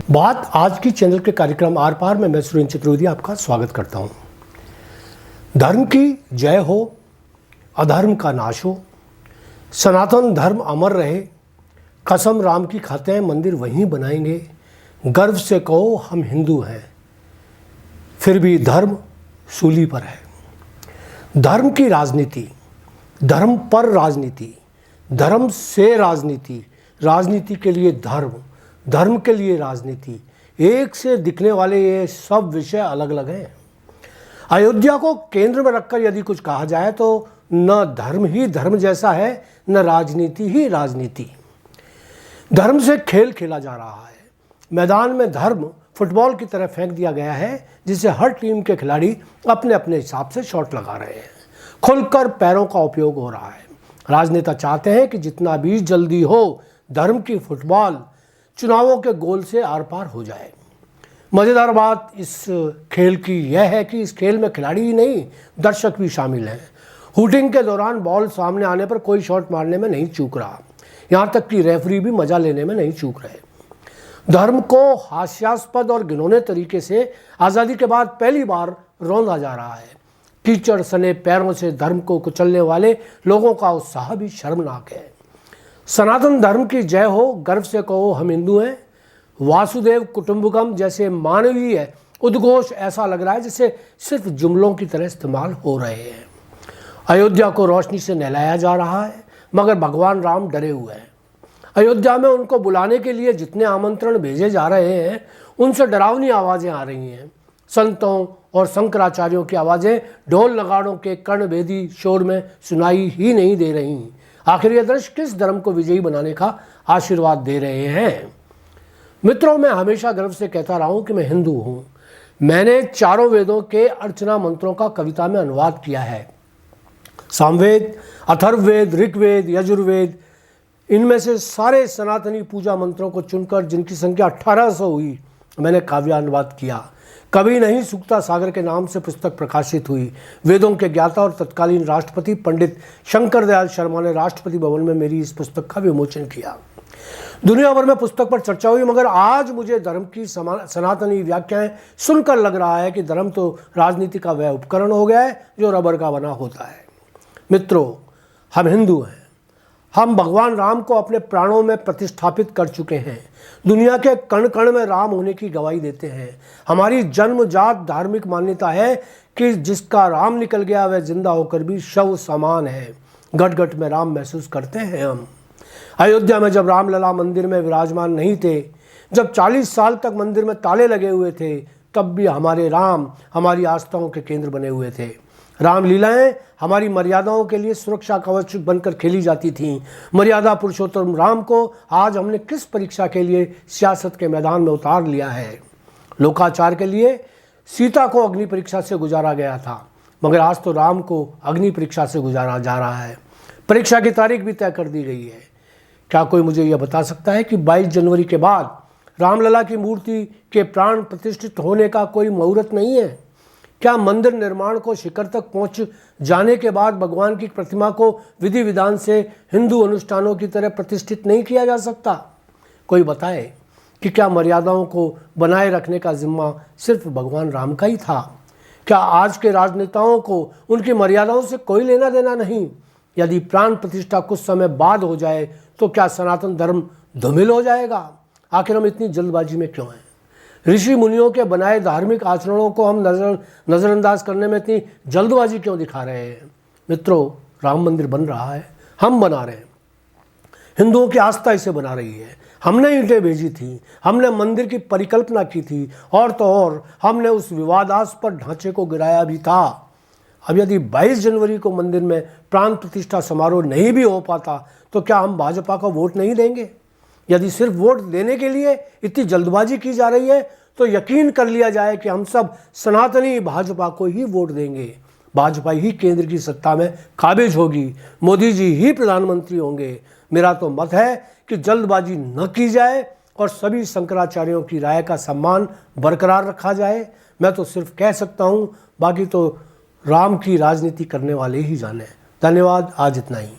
बात आज की चैनल के कार्यक्रम आर पार में मैं सुरेंद्र चतुर्वेदी आपका स्वागत करता हूँ। धर्म की जय हो, अधर्म का नाश हो, सनातन धर्म अमर रहे, कसम राम की खाते हैं मंदिर वहीं बनाएंगे, गर्व से कहो हम हिंदू हैं, फिर भी धर्म सूली पर है। धर्म की राजनीति, धर्म पर राजनीति, धर्म से राजनीति, राजनीति के लिए धर्म, धर्म के लिए राजनीति, एक से दिखने वाले ये सब विषय अलग अलग हैं। अयोध्या को केंद्र में रखकर यदि कुछ कहा जाए तो न धर्म ही धर्म जैसा है, न राजनीति ही राजनीति। धर्म से खेल खेला जा रहा है। मैदान में धर्म फुटबॉल की तरह फेंक दिया गया है, जिसे हर टीम के खिलाड़ी अपने अपने हिसाब से शॉट लगा रहे हैं। खुलकर पैरों का उपयोग हो रहा है। राजनेता चाहते हैं कि जितना भी जल्दी हो धर्म की फुटबॉल चुनावों के गोल से आर पार हो जाए। मज़ेदार बात इस खेल की यह है कि इस खेल में खिलाड़ी ही नहीं, दर्शक भी शामिल हैं। हुटिंग के दौरान बॉल सामने आने पर कोई शॉट मारने में नहीं चूक रहा, यहाँ तक कि रेफरी भी मजा लेने में नहीं चूक रहे। धर्म को हास्यास्पद और घिनौने तरीके से आज़ादी के बाद पहली बार रौंदा जा रहा है। कीचड़ सने पैरों से धर्म को कुचलने वाले लोगों का उत्साह भी शर्मनाक है। सनातन धर्म की जय हो, गर्व से कहो हम हिंदू हैं, वासुदेव कुटुंबकम जैसे मानवीय उद्घोष ऐसा लग रहा है जैसे सिर्फ जुमलों की तरह इस्तेमाल हो रहे हैं। अयोध्या को रोशनी से नहलाया जा रहा है, मगर भगवान राम डरे हुए हैं। अयोध्या में उनको बुलाने के लिए जितने आमंत्रण भेजे जा रहे हैं, उनसे डरावनी आवाज़ें आ रही हैं। संतों और शंकराचार्यों की आवाज़ें ढोल नगाड़ों के कर्णभेदी शोर में सुनाई ही नहीं दे रही। आखिर ये दृश्य किस धर्म को विजयी बनाने का आशीर्वाद दे रहे हैं? मित्रों, मैं हमेशा गर्व से कहता रहा हूँ कि मैं हिंदू हूँ। मैंने चारों वेदों के अर्चना मंत्रों का कविता में अनुवाद किया है। सामवेद, अथर्ववेद, ऋग्वेद, यजुर्वेद, इनमें से सारे सनातनी पूजा मंत्रों को चुनकर, जिनकी संख्या 1800 हुई, मैंने काव्यानुवाद किया। कभी नहीं सूखता सागर के नाम से पुस्तक प्रकाशित हुई। वेदों के ज्ञाता और तत्कालीन राष्ट्रपति पंडित शंकर दयाल शर्मा ने राष्ट्रपति भवन में मेरी इस पुस्तक का विमोचन किया। दुनिया भर में पुस्तक पर चर्चा हुई, मगर आज मुझे धर्म की सनातनी व्याख्याएं सुनकर लग रहा है कि धर्म तो राजनीति का वह उपकरण हो गया है जो रबर का बना होता है। मित्रों, हम हिंदू हैं। हम भगवान राम को अपने प्राणों में प्रतिष्ठापित कर चुके हैं। दुनिया के कण कण में राम होने की गवाही देते हैं। हमारी जन्मजात धार्मिक मान्यता है कि जिसका राम निकल गया वह जिंदा होकर भी शव समान है। घट घट में राम महसूस करते हैं हम। अयोध्या में जब रामलला मंदिर में विराजमान नहीं थे, जब 40 साल तक मंदिर में ताले लगे हुए थे, तब भी हमारे राम हमारी आस्थाओं के केंद्र बने हुए थे। रामलीलाएं हमारी मर्यादाओं के लिए सुरक्षा कवच बनकर खेली जाती थीं। मर्यादा पुरुषोत्तम राम को आज हमने किस परीक्षा के लिए सियासत के मैदान में उतार लिया है? लोकाचार के लिए सीता को अग्नि परीक्षा से गुजारा गया था, मगर आज तो राम को अग्नि परीक्षा से गुजारा जा रहा है। परीक्षा की तारीख भी तय कर दी गई है। क्या कोई मुझे यह बता सकता है कि 22 जनवरी के बाद रामलला की मूर्ति के प्राण प्रतिष्ठित होने का कोई मुहूर्त नहीं है? क्या मंदिर निर्माण को शिखर तक पहुंच जाने के बाद भगवान की प्रतिमा को विधि विधान से हिंदू अनुष्ठानों की तरह प्रतिष्ठित नहीं किया जा सकता? कोई बताए कि क्या मर्यादाओं को बनाए रखने का जिम्मा सिर्फ भगवान राम का ही था? क्या आज के राजनेताओं को उनकी मर्यादाओं से कोई लेना देना नहीं? यदि प्राण प्रतिष्ठा कुछ समय बाद हो जाए तो क्या सनातन धर्म धूमिल हो जाएगा? आखिर हम इतनी जल्दबाजी में क्यों हैं? ऋषि मुनियों के बनाए धार्मिक आचरणों को हम नज़रअंदाज करने में इतनी जल्दबाजी क्यों दिखा रहे हैं? मित्रों, राम मंदिर बन रहा है, हम बना रहे हैं। हिंदुओं की आस्था इसे बना रही है। हमने ईंटें भेजी थी, हमने मंदिर की परिकल्पना की थी, और तो और हमने उस विवादास्पद ढांचे को गिराया भी था। अब यदि 22 जनवरी को मंदिर में प्राण प्रतिष्ठा समारोह नहीं भी हो पाता तो क्या हम भाजपा को वोट नहीं देंगे? यदि सिर्फ वोट देने के लिए इतनी जल्दबाजी की जा रही है तो यकीन कर लिया जाए कि हम सब सनातनी भाजपा को ही वोट देंगे। भाजपा ही केंद्र की सत्ता में काबिज होगी, मोदी जी ही प्रधानमंत्री होंगे। मेरा तो मत है कि जल्दबाजी न की जाए और सभी शंकराचार्यों की राय का सम्मान बरकरार रखा जाए। मैं तो सिर्फ कह सकता हूँ, बाकी तो राम की राजनीति करने वाले ही जाने। धन्यवाद, आज इतना ही।